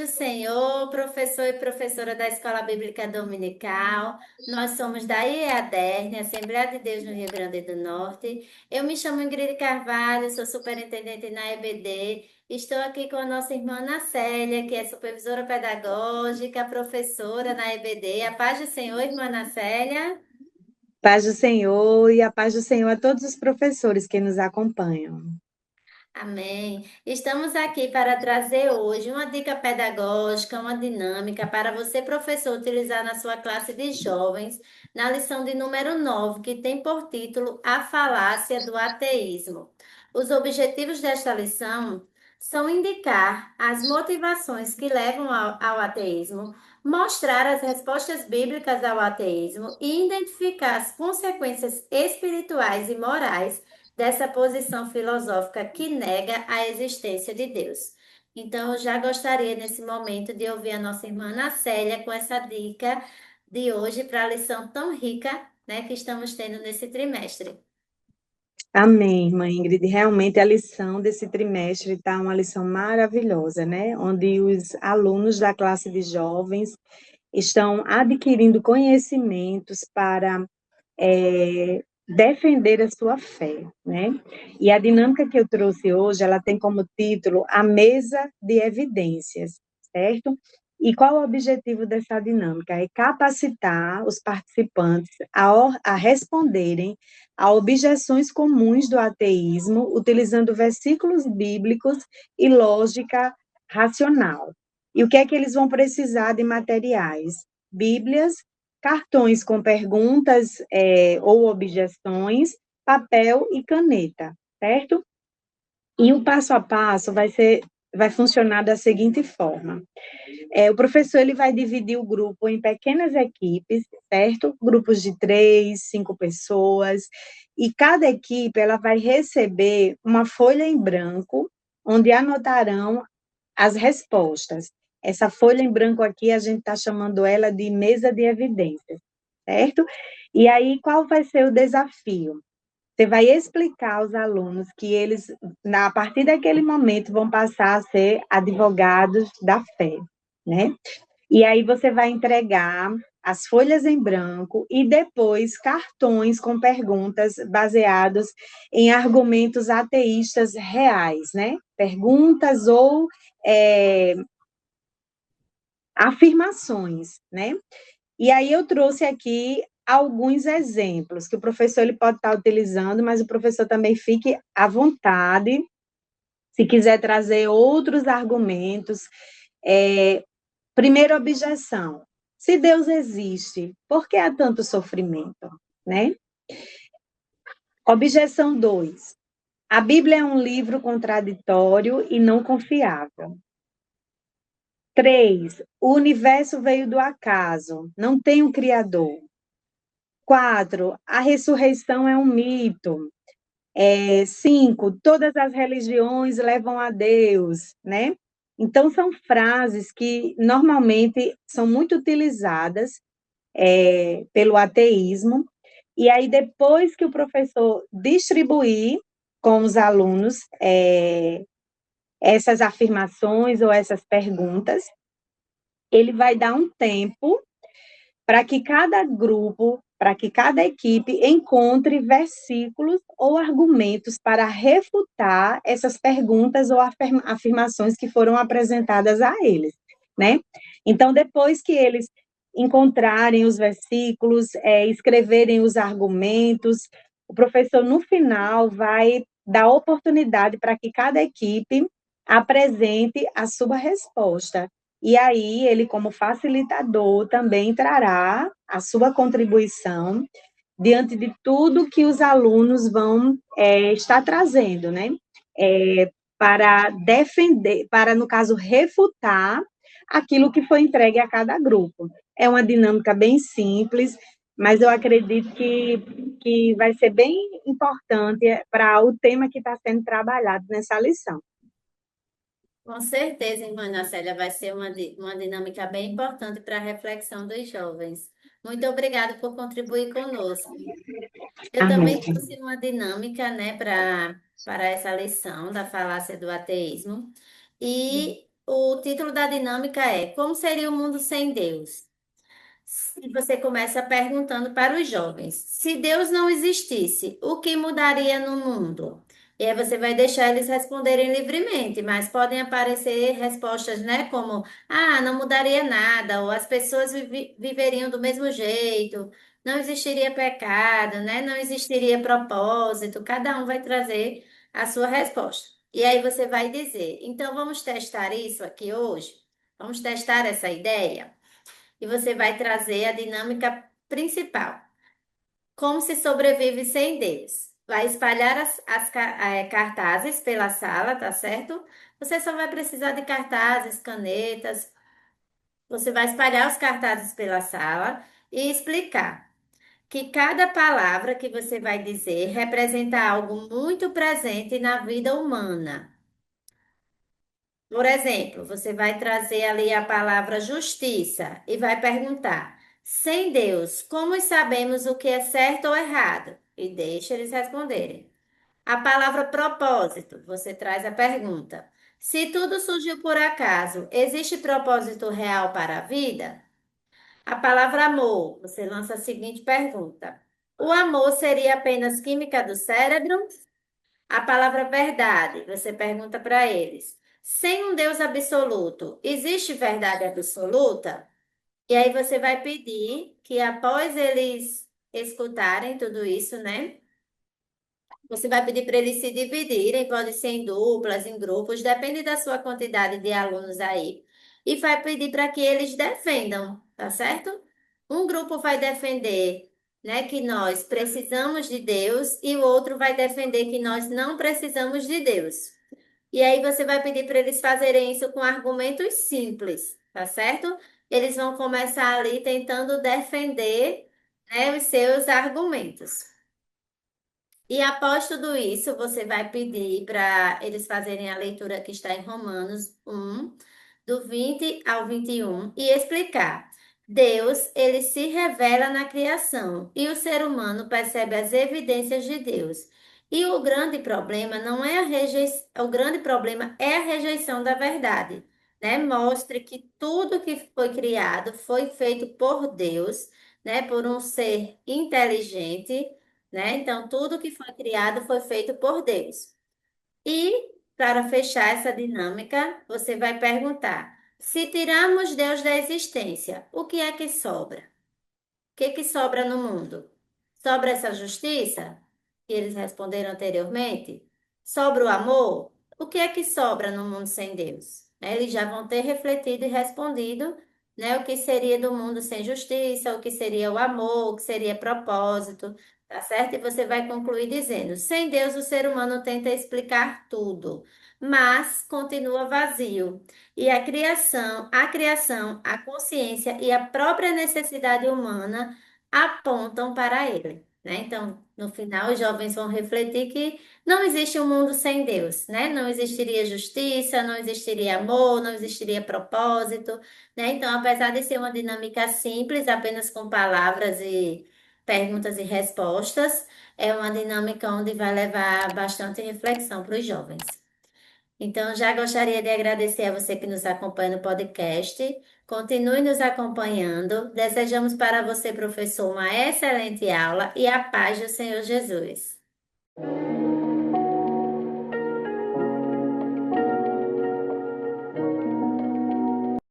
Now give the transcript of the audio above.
do Senhor, professor e professora da Escola Bíblica Dominical. Nós somos da IEADERN, Assembleia de Deus no Rio Grande do Norte. Eu me chamo Ingrid Carvalho, sou superintendente na EBD. Estou aqui com a nossa irmã Ana Célia, que é supervisora pedagógica, professora na EBD. A paz do Senhor, irmã Ana Célia. Paz do Senhor e a paz do Senhor a todos os professores que nos acompanham. Amém. Estamos aqui para trazer hoje uma dica pedagógica, uma dinâmica para você, professor, utilizar na sua classe de jovens, na lição de número 9, que tem por título A Falácia do Ateísmo. Os objetivos desta lição são indicar as motivações que levam ao ateísmo, mostrar as respostas bíblicas ao ateísmo e identificar as consequências espirituais e morais dessa posição filosófica que nega a existência de Deus. Então, eu já gostaria, nesse momento, de ouvir a nossa irmã Ana Célia com essa dica de hoje para a lição tão rica, né, que estamos tendo nesse trimestre. Amém, irmã Ingrid. Realmente a lição desse trimestre está uma lição maravilhosa, né? Onde os alunos da classe de jovens estão adquirindo conhecimentos para defender a sua fé, né? E a dinâmica que eu trouxe hoje, ela tem como título A Mesa de Evidências, certo? E qual o objetivo dessa dinâmica? É capacitar os participantes a responderem a objeções comuns do ateísmo, utilizando versículos bíblicos e lógica racional. E o que é que eles vão precisar de materiais? Bíblias, cartões com perguntas ou objeções, papel e caneta, certo? E o passo a passo vai funcionar da seguinte forma: o professor ele vai dividir o grupo em pequenas equipes, certo? Grupos de 3, 5 pessoas, e cada equipe ela vai receber uma folha em branco, onde anotarão as respostas. Essa folha em branco aqui, a gente está chamando ela de mesa de evidências, certo? E aí, qual vai ser o desafio? Você vai explicar aos alunos que eles, a partir daquele momento, vão passar a ser advogados da fé, né? E aí você vai entregar as folhas em branco e depois cartões com perguntas baseados em argumentos ateístas reais, né? Perguntas ou é, afirmações, né? E aí eu trouxe aqui alguns exemplos que o professor ele pode estar utilizando, mas o professor também fique à vontade, se quiser trazer outros argumentos. Primeira objeção: se Deus existe, por que há tanto sofrimento, né? Objeção 2: a Bíblia é um livro contraditório e não confiável. 3: o universo veio do acaso, não tem um criador. 4: a ressurreição é um mito. 5: todas as religiões levam a Deus, né? Então, são frases que normalmente são muito utilizadas pelo ateísmo, e aí depois que o professor distribuir com os alunos essas afirmações ou essas perguntas, ele vai dar um tempo para que cada grupo, para que cada equipe encontre versículos ou argumentos para refutar essas perguntas ou afirmações que foram apresentadas a eles, né? Então, depois que eles encontrarem os versículos, escreverem os argumentos, o professor, no final, vai dar oportunidade para que cada equipe apresente a sua resposta. E aí, ele, como facilitador, também trará a sua contribuição diante de tudo que os alunos vão estar trazendo, né? Para defender, para, no caso, refutar aquilo que foi entregue a cada grupo. É uma dinâmica bem simples, mas eu acredito que vai ser bem importante para o tema que está sendo trabalhado nessa lição. Com certeza, irmã Ana Célia, vai ser uma dinâmica bem importante para a reflexão dos jovens. Muito obrigada por contribuir conosco. Eu também Amém. trouxe uma dinâmica, né, para essa lição da falácia do ateísmo. E o título da dinâmica é Como seria o mundo sem Deus? E você começa perguntando para os jovens: se Deus não existisse, o que mudaria no mundo? E aí você vai deixar eles responderem livremente, mas podem aparecer respostas, né, como: ah, não mudaria nada, ou as pessoas viveriam do mesmo jeito, não existiria pecado, né, não existiria propósito. Cada um vai trazer a sua resposta. E aí você vai dizer: então vamos testar isso aqui hoje? Vamos testar essa ideia? E você vai trazer a dinâmica principal. Como se sobrevive sem Deus? Vai espalhar cartazes pela sala, tá certo? Você só vai precisar de cartazes, canetas. Você vai espalhar os cartazes pela sala e explicar que cada palavra que você vai dizer representa algo muito presente na vida humana. Por exemplo, você vai trazer ali a palavra justiça e vai perguntar: sem Deus, como sabemos o que é certo ou errado? E deixa eles responderem. A palavra propósito, você traz a pergunta: se tudo surgiu por acaso, existe propósito real para a vida? A palavra amor, você lança a seguinte pergunta: o amor seria apenas química do cérebro? A palavra verdade, você pergunta para eles. Sem um Deus absoluto, existe verdade absoluta? E aí você vai pedir que após eles escutarem tudo isso, né? Você vai pedir para eles se dividirem, pode ser em duplas, em grupos, depende da sua quantidade de alunos aí. E vai pedir para que eles defendam, tá certo? Um grupo vai defender, né, que nós precisamos de Deus e o outro vai defender que nós não precisamos de Deus. E aí você vai pedir para eles fazerem isso com argumentos simples, tá certo? Eles vão começar ali tentando defender, né, os seus argumentos. E após tudo isso, você vai pedir para eles fazerem a leitura que está em Romanos 1, do 20 ao 21, e explicar. Deus, ele se revela na criação e o ser humano percebe as evidências de Deus. E o grande problema não é a rejeição, o grande problema é a rejeição da verdade, né? Mostre que tudo que foi criado foi feito por Deus, né? Por um ser inteligente, né? Então, tudo que foi criado foi feito por Deus. E, para fechar essa dinâmica, você vai perguntar: se tirarmos Deus da existência, o que é que sobra? Que sobra no mundo? Sobra essa justiça? Que eles responderam anteriormente? Sobra o amor? O que é que sobra no mundo sem Deus? Eles já vão ter refletido e respondido, né, o que seria do mundo sem justiça, o que seria o amor, o que seria propósito, tá certo? E você vai concluir dizendo: sem Deus, o ser humano tenta explicar tudo, mas continua vazio. E a consciência e a própria necessidade humana apontam para ele, né? Então, no final, os jovens vão refletir que não existe um mundo sem Deus, né? Não existiria justiça, não existiria amor, não existiria propósito, né? Então, apesar de ser uma dinâmica simples, apenas com palavras e perguntas e respostas, é uma dinâmica onde vai levar bastante reflexão para os jovens. Então, já gostaria de agradecer a você que nos acompanha no podcast. Continue nos acompanhando. Desejamos para você, professor, uma excelente aula e a paz do Senhor Jesus.